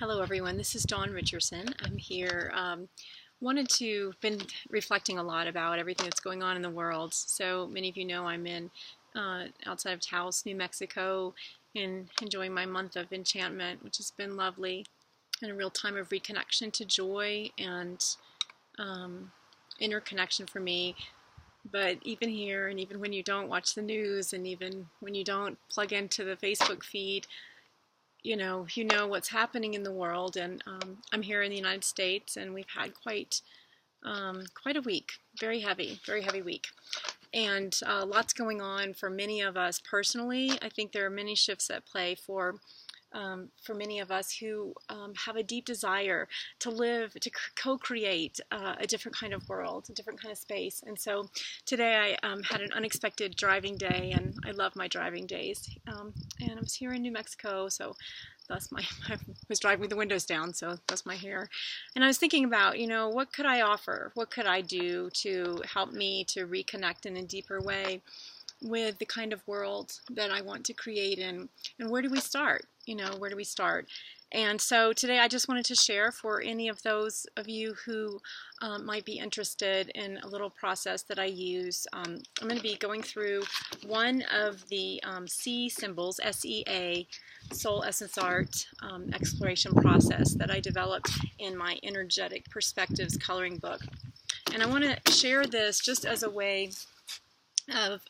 Hello everyone, this is Dawn Richardson. I'm here. Been reflecting a lot about everything that's going on in the world. So many of you know I'm in outside of Taos, New Mexico, and enjoying my month of enchantment, which has been lovely, and a real time of reconnection to joy and inner connection for me. But even here, and even when you don't watch the news, and even when you don't plug into the Facebook feed, you know what's happening in the world. And I'm here in the United States, and we've had quite a week, very heavy week, and lots going on for many of us personally. I think there are many shifts at play for many of us who have a deep desire to live, to co-create a different kind of world, a different kind of space. And so today I had an unexpected driving day, and I love my driving days. And I was here in New Mexico, so thus I was driving with the windows down, so thus my hair. And I was thinking about, what could I offer? What could I do to help me to reconnect in a deeper way with the kind of world that I want to create in? And where do we start? Where do we start? And so today I just wanted to share, for any of those of you who might be interested in a little process that I use. I'm going to be going through one of the C symbols, SEA, Soul Essence Art exploration process that I developed in my Energetic Perspectives coloring book. And I want to share this just as a way of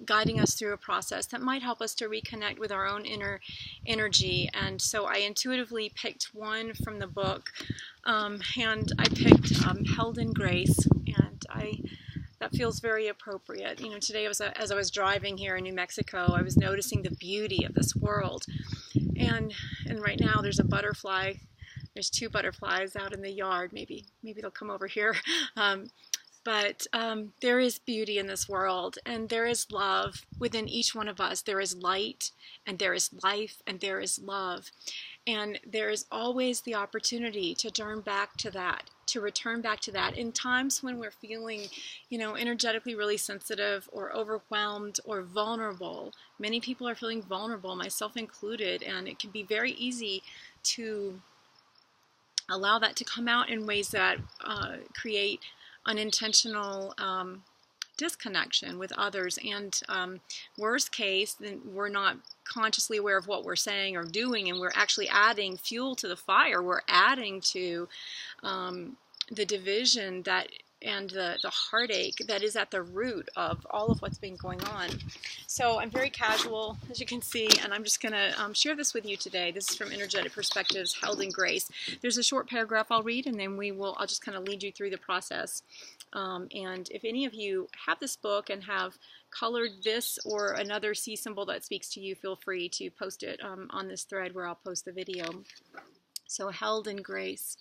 guiding us through a process that might help us to reconnect with our own inner energy. And so I intuitively picked one from the book, and I picked Held in Grace, and that feels very appropriate. Today as I was driving here in New Mexico, I was noticing the beauty of this world, and right now there's a butterfly. There's two butterflies out in the yard. Maybe they'll come over here. But there is beauty in this world, and there is love within each one of us. There is light, and there is life, and there is love. And there is always the opportunity to turn back to that, to return back to that in times when we're feeling, energetically really sensitive or overwhelmed or vulnerable. Many people are feeling vulnerable, myself included, and it can be very easy to allow that to come out in ways that create unintentional disconnection with others, and worst case, then we're not consciously aware of what we're saying or doing, and we're actually adding fuel to the fire. We're adding to the division and the heartache that is at the root of all of what's been going on. So I'm very casual, as you can see, and I'm just going to share this with you today. This is from Energetic Perspectives, Held in Grace. There's a short paragraph I'll read, and then I'll just kind of lead you through the process. And if any of you have this book and have colored this or another C symbol that speaks to you, feel free to post it on this thread where I'll post the video. So, Held in Grace.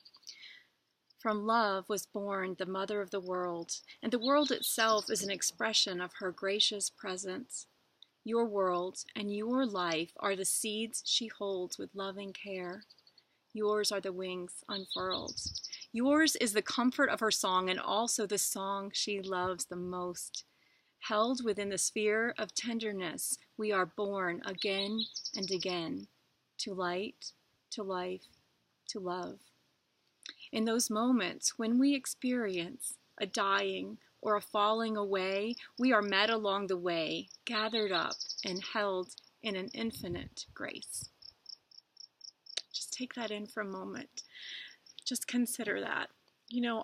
From love was born the mother of the world, and the world itself is an expression of her gracious presence. Your world and your life are the seeds she holds with loving care. Yours are the wings unfurled. Yours is the comfort of her song, and also the song she loves the most. Held within the sphere of tenderness, we are born again and again, to light, to life, to love. In those moments when we experience a dying or a falling away, we are met along the way, gathered up and held in an infinite grace. Just take that in for a moment. Just consider that.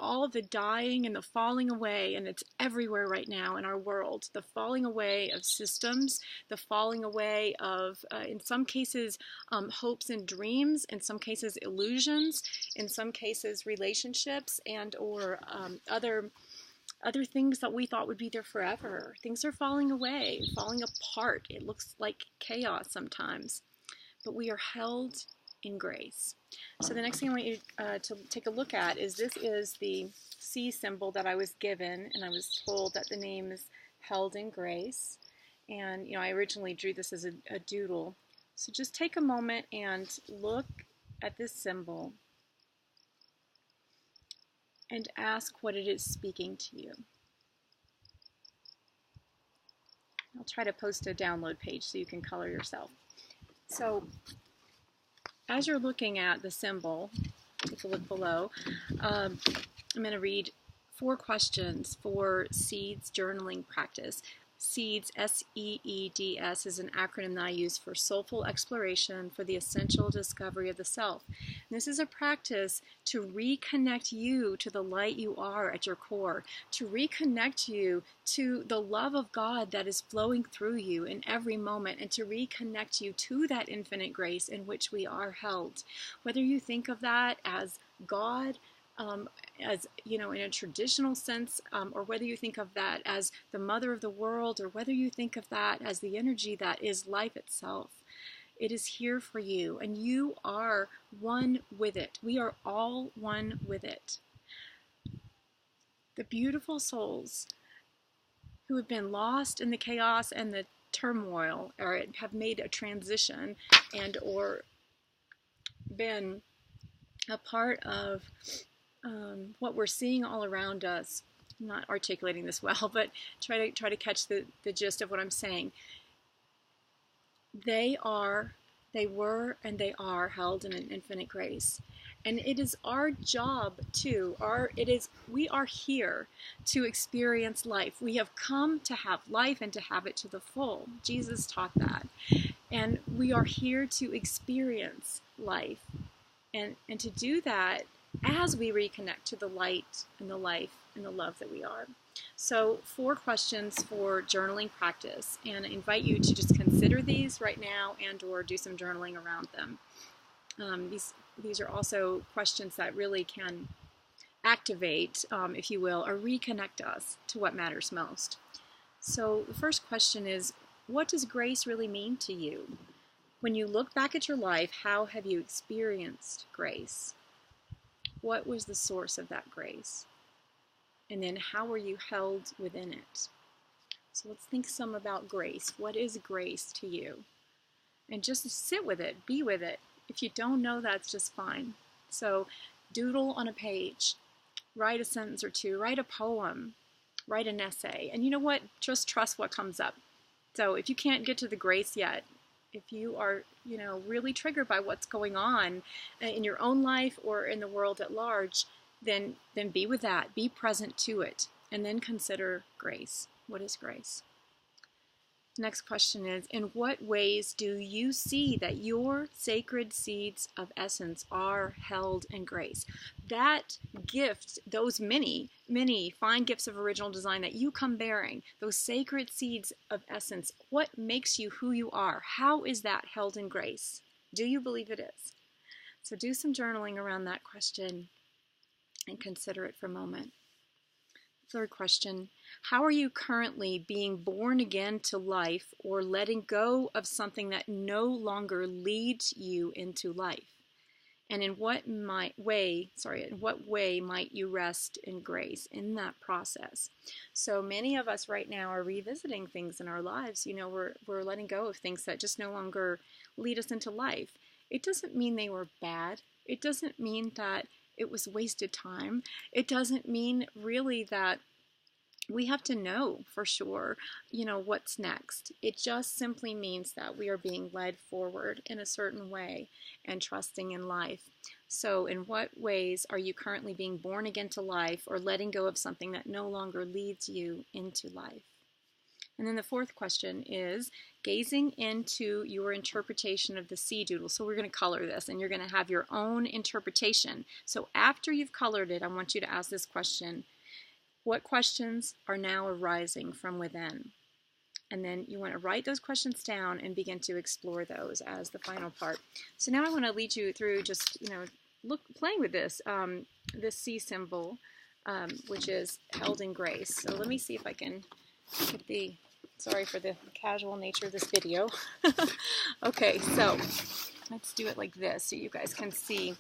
All of the dying and the falling away, and it's everywhere right now in our world, the falling away of systems, the falling away of, in some cases, hopes and dreams, in some cases, illusions, in some cases, relationships, and or other things that we thought would be there forever. Things are falling away, falling apart. It looks like chaos sometimes, but we are held in grace. So the next thing I want you to take a look at is the C symbol that I was given, and I was told that the name is Held in Grace. And I originally drew this as a doodle. So just take a moment and look at this symbol and ask what it is speaking to you. I'll try to post a download page so you can color yourself. So as you're looking at the symbol, if you look below, I'm going to read 4 questions for SEEDS journaling practice. SEEDS, S-E-E-D-S, is an acronym that I use for Soulful Exploration for the Essential Discovery of the Self. And this is a practice to reconnect you to the light you are at your core, to reconnect you to the love of God that is flowing through you in every moment, and to reconnect you to that infinite grace in which we are held. Whether you think of that as God, as in a traditional sense, or whether you think of that as the mother of the world, or whether you think of that as the energy that is life itself, it is here for you, and you are one with it. We are all one with it. The beautiful souls who have been lost in the chaos and the turmoil, or have made a transition and or been a part of what we're seeing all around us. I'm not articulating this well, but try to catch the gist of what I'm saying. They were, and they are held in an infinite grace. And it is our job we are here to experience life. We have come to have life and to have it to the full. Jesus taught that. And we are here to experience life. And to do that as we reconnect to the light and the life and the love that we are. So 4 questions for journaling practice, and I invite you to just consider these right now and or do some journaling around them. These are also questions that really can activate, if you will, or reconnect us to what matters most. So the first question is, what does grace really mean to you? When you look back at your life, how have you experienced grace? What was the source of that grace? And then how were you held within it? So let's think some about grace. What is grace to you? And just sit with it, be with it. If you don't know, that's just fine. So doodle on a page, write a sentence or 2, write a poem, write an essay. And you know what? Just trust what comes up. So if you can't get to the grace yet, if you are, really triggered by what's going on in your own life or in the world at large, then be with that, be present to it, and then consider grace. What is grace? Next question is, in what ways do you see that your sacred seeds of essence are held in grace? That gift, those many, many fine gifts of original design that you come bearing, those sacred seeds of essence, what makes you who you are? How is that held in grace? Do you believe it is? So do some journaling around that question and consider it for a moment. Third question, how are you currently being born again to life or letting go of something that no longer leads you into life? And in what way might you rest in grace in that process? So many of us right now are revisiting things in our lives. We're letting go of things that just no longer lead us into life. It doesn't mean they were bad. It doesn't mean that it was wasted time. It doesn't mean really that we have to know for sure, what's next. It just simply means that we are being led forward in a certain way and trusting in life. So in what ways are you currently being born again to life or letting go of something that no longer leads you into life? And then the 4th question is gazing into your interpretation of the sea doodle. So we're going to color this, and you're going to have your own interpretation. So after you've colored it, I want you to ask this question: what questions are now arising from within? And then you want to write those questions down and begin to explore those as the final part. So now I want to lead you through just, playing with this sea symbol, which is held in grace. So let me see if I can get sorry for the casual nature of this video. Okay, so let's do it like this so you guys can see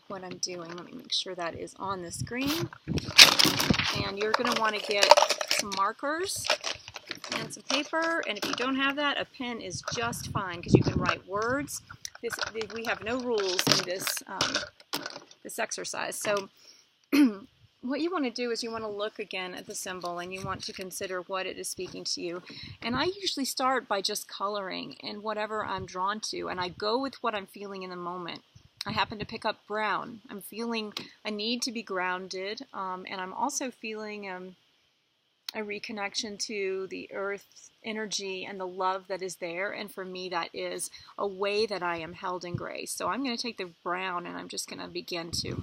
what I'm doing. Let me make sure that is on the screen. And you're going to want to get some markers and some paper. And if you don't have that, a pen is just fine because you can write words. We have no rules in this exercise. So what you want to do is you want to look again at the symbol and you want to consider what it is speaking to you. And I usually start by just coloring in whatever I'm drawn to, and I go with what I'm feeling in the moment. I happen to pick up brown. I'm feeling a need to be grounded, and I'm also feeling a reconnection to the earth energy and the love that is there. And for me, that is a way that I am held in grace. So I'm going to take the brown and I'm just going to begin to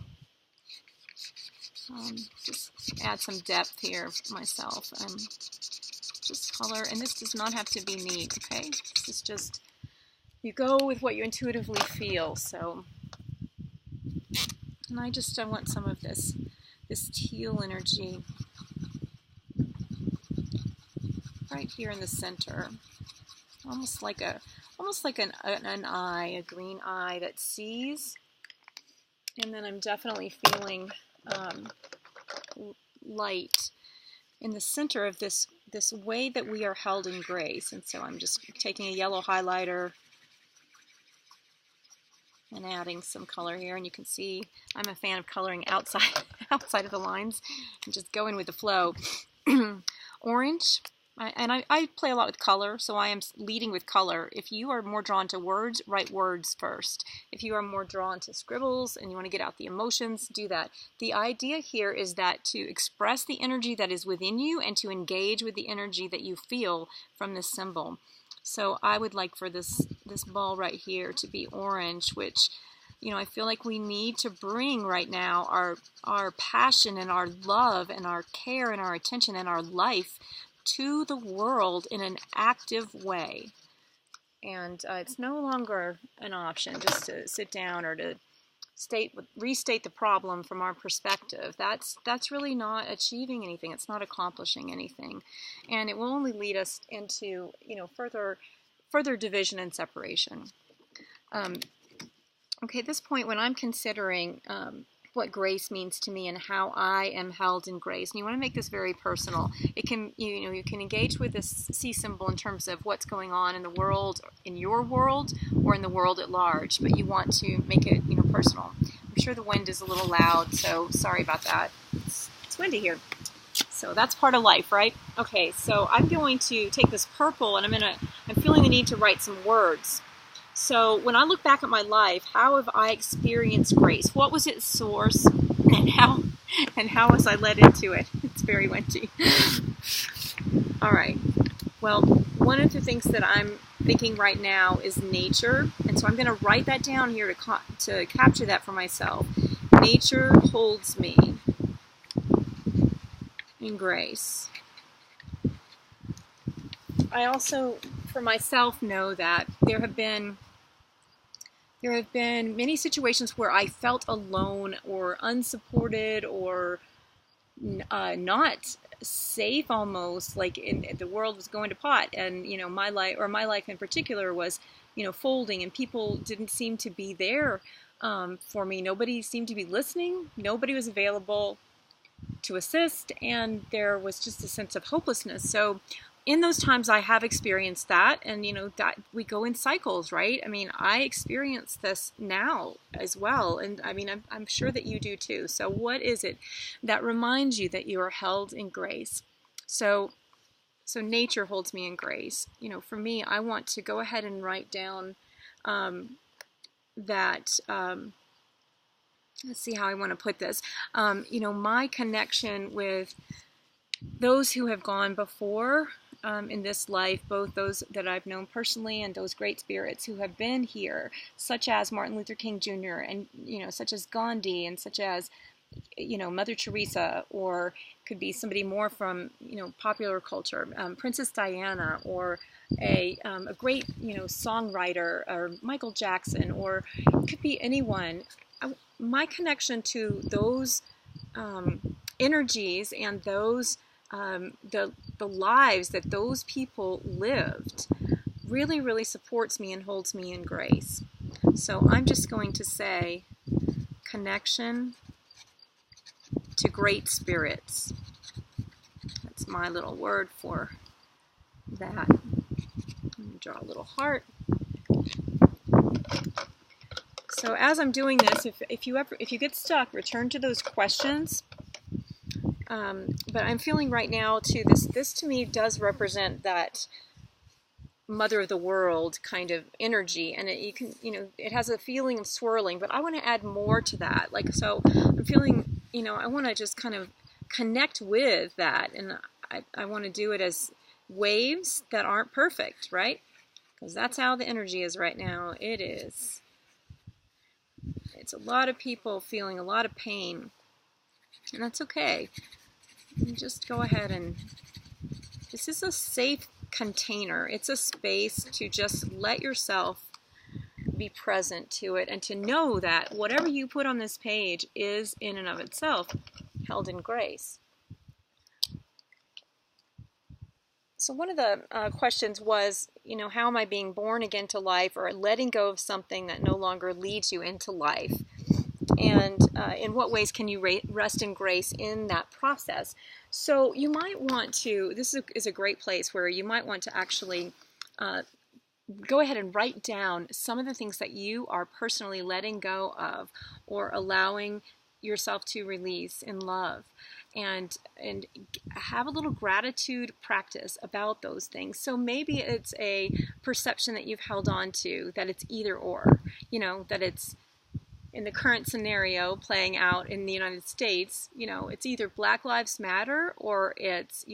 just add some depth here myself. Just color, and this does not have to be neat, okay? This is just, you go with what you intuitively feel. So, and I want some of this teal energy right here in the center, almost like an eye, a green eye that sees. And then I'm definitely feeling light in the center of this way that we are held in grace. And so I'm just taking a yellow highlighter and adding some color here. And you can see I'm a fan of coloring outside of the lines and just going with the flow. Orange. I play a lot with color, so I am leading with color. If you are more drawn to words, write words first. If you are more drawn to scribbles and you want to get out the emotions, do that. The idea here is that to express the energy that is within you and to engage with the energy that you feel from this symbol. So I would like for this ball right here to be orange, which, you know, I feel like we need to bring right now our passion and our love and our care and our attention and our life to the world in an active way. And it's no longer an option just to sit down or to restate the problem from our perspective. That's really not achieving anything. It's not accomplishing anything, and it will only lead us into, you know, further division and separation. Okay, at this point, when I'm considering what grace means to me and how I am held in grace, and you want to make this very personal. It can, you can engage with this C symbol in terms of what's going on in the world, in your world, or in the world at large, but you want to make it, personal. I'm sure the wind is a little loud, so sorry about that. It's windy here. So that's part of life, right? Okay, so I'm going to take this purple and I'm feeling the need to write some words. So when I look back at my life, how have I experienced grace? What was its source, and how was I led into it? It's very windy. All right. Well, one of the things that I'm thinking right now is nature, and so I'm going to write that down here to capture that for myself. Nature holds me in grace. I also, for myself, know that there have been many situations where I felt alone or unsupported or not safe, almost like the world was going to pot, and my life in particular was folding, and people didn't seem to be there for me. Nobody seemed to be listening. Nobody was available to assist, and there was just a sense of hopelessness. So in those times I have experienced that, and that we go in cycles, right? I mean, I experience this now as well, and I mean, I'm sure that you do too. So what is it that reminds you that you are held in grace? So nature holds me in grace. For me, I want to go ahead and write down that, let's see how I want to put this, my connection with those who have gone before in this life, both those that I've known personally and those great spirits who have been here, such as Martin Luther King Jr. and, such as Gandhi, and such as, Mother Teresa, or could be somebody more from, popular culture, Princess Diana, or a great, songwriter, or Michael Jackson, or it could be anyone. My connection to those energies and those the lives that those people lived really, really supports me and holds me in grace. So I'm just going to say connection to great spirits. That's my little word for that. Let me draw a little heart. So as I'm doing this, if you get stuck, return to those questions But I'm feeling right now too, this to me does represent that mother of the world kind of energy, and it has a feeling of swirling, but I want to add more to that. Like, so I'm feeling, I want to just kind of connect with that, and I want to do it as waves that aren't perfect, right? Because that's how the energy is right now. It's a lot of people feeling a lot of pain, and that's okay. You just go ahead, and this is a safe container. It's a space to just let yourself be present to it, and to know that whatever you put on this page is in and of itself held in grace. So one of the questions was, how am I being born again to life, or letting go of something that no longer leads you into life? And in what ways can you rest in grace in that process? So you might want to, this is a great place where you might want to actually go ahead and write down some of the things that you are personally letting go of or allowing yourself to release in love, and have a little gratitude practice about those things. So maybe it's a perception that you've held on to, that it's either or, that it's, in the current scenario playing out in the United States, it's either Black Lives Matter, or it's,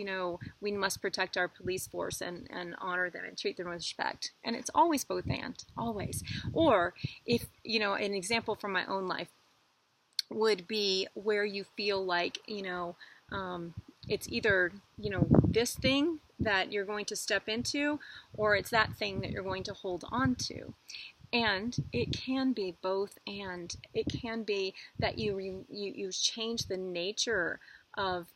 we must protect our police force and honor them and treat them with respect. And it's always both and, always. Or if, an example from my own life would be where you feel like, it's either, this thing that you're going to step into, or it's that thing that you're going to hold on to. And it can be both, and it can be that you change the nature of,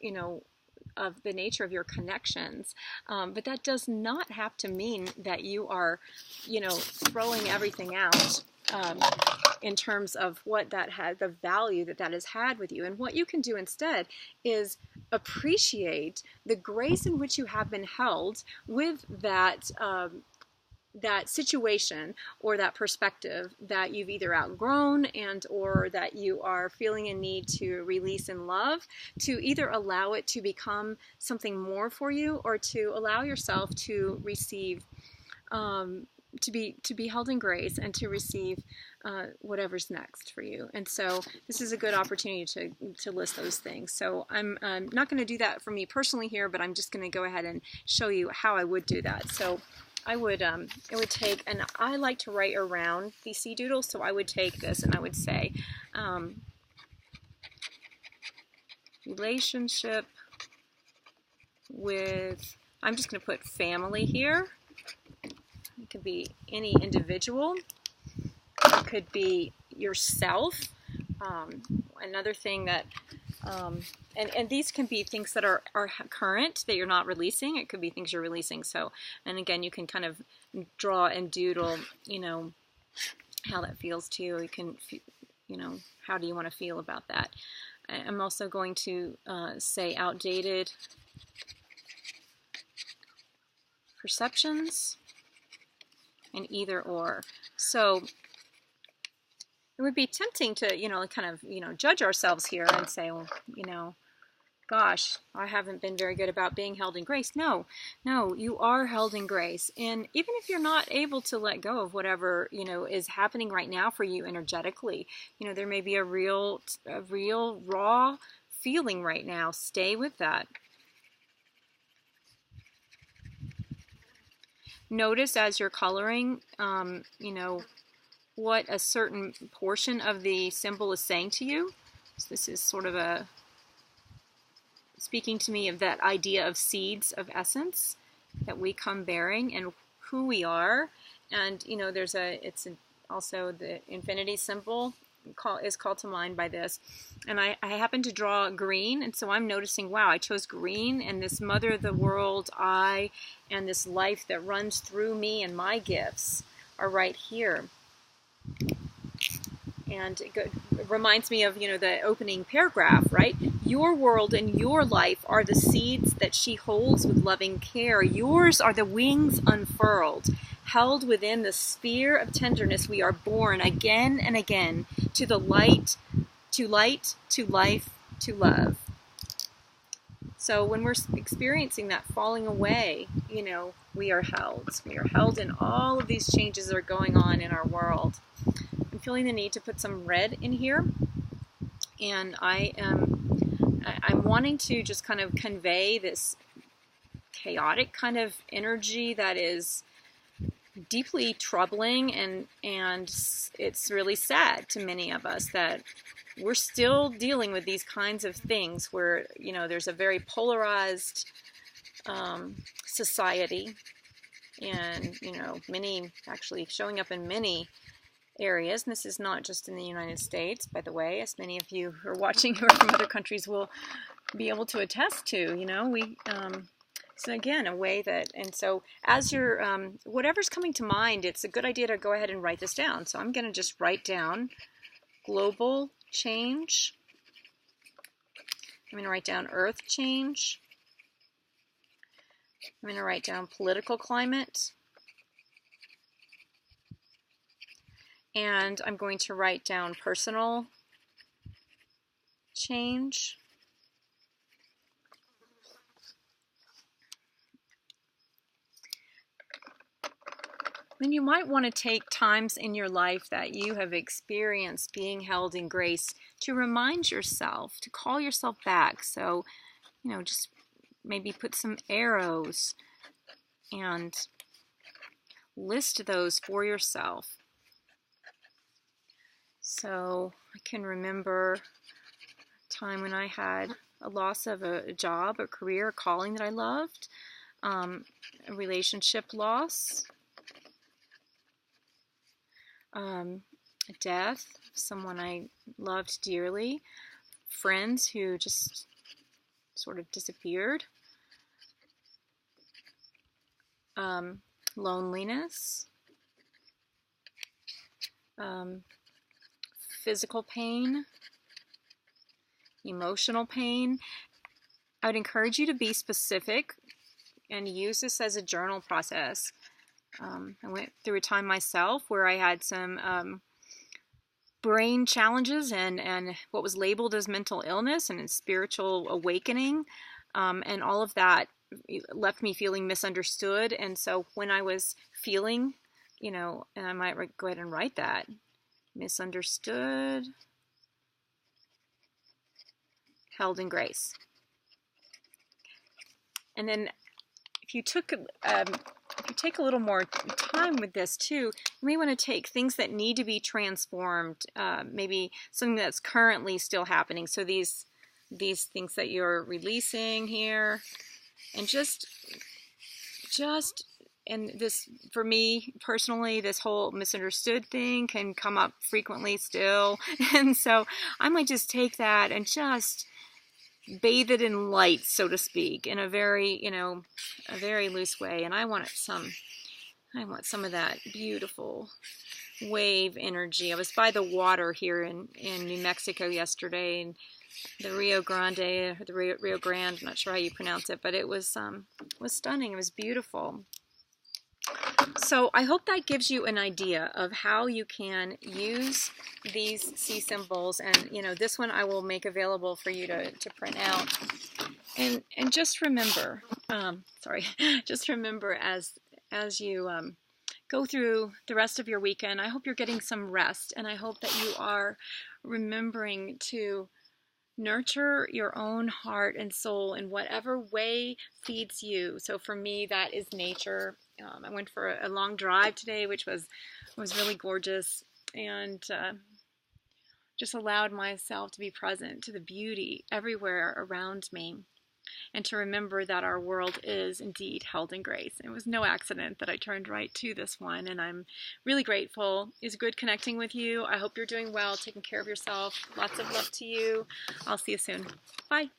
of the nature of your connections. But that does not have to mean that you are, throwing everything out in terms of what that had, the value that has had with you. And what you can do instead is appreciate the grace in which you have been held with that that situation or that perspective that you've either outgrown and or that you are feeling a need to release in love, to either allow it to become something more for you, or to allow yourself to receive, to be held in grace, and to receive whatever's next for you. And so this is a good opportunity to list those things. So I'm not going to do that for me personally here, but I'm just going to go ahead and show you how I would do that. So I would, it would take, and I like to write around the seed doodles, so I would take this and I would say, relationship with, I'm just going to put family here. It could be any individual. It could be yourself. Another thing that, and these can be things that are current that you're not releasing. It could be things you're releasing. So, and again, you can kind of draw and doodle, how that feels to you. You can, how do you want to feel about that? I'm also going to say outdated perceptions and either or. So it would be tempting to, kind of, judge ourselves here and say, well, gosh, I haven't been very good about being held in grace. No, you are held in grace. And even if you're not able to let go of whatever, is happening right now for you energetically, there may be a real raw feeling right now. Stay with that. Notice as you're coloring, what a certain portion of the symbol is saying to you. So this is sort of speaking to me of that idea of seeds of essence that we come bearing and who we are. And also the infinity symbol is called to mind by this. And I happen to draw green, and so I'm noticing, wow, I chose green, and this mother of the world, I, and this life that runs through me and my gifts are right here. And it reminds me of, the opening paragraph, right? Your world and your life are the seeds that she holds with loving care. Yours are the wings unfurled. Held within the sphere of tenderness, we are born again and again to the light, to life, to love. So when we're experiencing that falling away, you know, we are held. We are held in all of these changes that are going on in our world. I'm feeling the need to put some red in here, and I'm wanting to just kind of convey this chaotic kind of energy that is deeply troubling, and it's really sad to many of us that we're still dealing with these kinds of things where, you know, there's a very polarized society, and, you know, many actually showing up in many areas. And this is not just in the United States, by the way, as many of you who are watching who are from other countries will be able to attest to. You know, so again, a way that, and so as you're, whatever's coming to mind, it's a good idea to go ahead and write this down. So I'm going to just write down global change. I'm going to write down earth change. I'm going to write down political climate. And I'm going to write down personal change. Then you might want to take times in your life that you have experienced being held in grace to remind yourself, to call yourself back. So, you know, just maybe put some arrows and list those for yourself. So I can remember a time when I had a loss of a job, a career, a calling that I loved, a relationship loss, a death of someone I loved dearly, friends who just sort of disappeared, loneliness, physical pain, emotional pain. I would encourage you to be specific and use this as a journal process. I went through a time myself where I had some brain challenges and what was labeled as mental illness and spiritual awakening, and all of that left me feeling misunderstood. And so when I was feeling, you know, and I might go ahead and write that, misunderstood, held in grace. And then if you take a little more time with this too, you may want to take things that need to be transformed, maybe something that's currently still happening. So these things that you're releasing here, and just, and this, for me personally, this whole misunderstood thing can come up frequently still. And so I might just take that and just bathe it in light, so to speak, in a very, you know, a very loose way. And I want some of that beautiful wave energy. I was by the water here in New Mexico yesterday, and the Rio Grande, or the Rio Grande, I'm not sure how you pronounce it, but it was stunning. It was beautiful. So I hope that gives you an idea of how you can use these C symbols. And, you know, this one I will make available for you to print out. And just remember, just remember as you go through the rest of your weekend, I hope you're getting some rest, and I hope that you are remembering to nurture your own heart and soul in whatever way feeds you. So for me, that is nature. I went for a long drive today, which was really gorgeous, and just allowed myself to be present to the beauty everywhere around me, and to remember that our world is indeed held in grace. It was no accident that I turned right to this one, and I'm really grateful. It's good connecting with you. I hope you're doing well, taking care of yourself. Lots of love to you. I'll see you soon. Bye.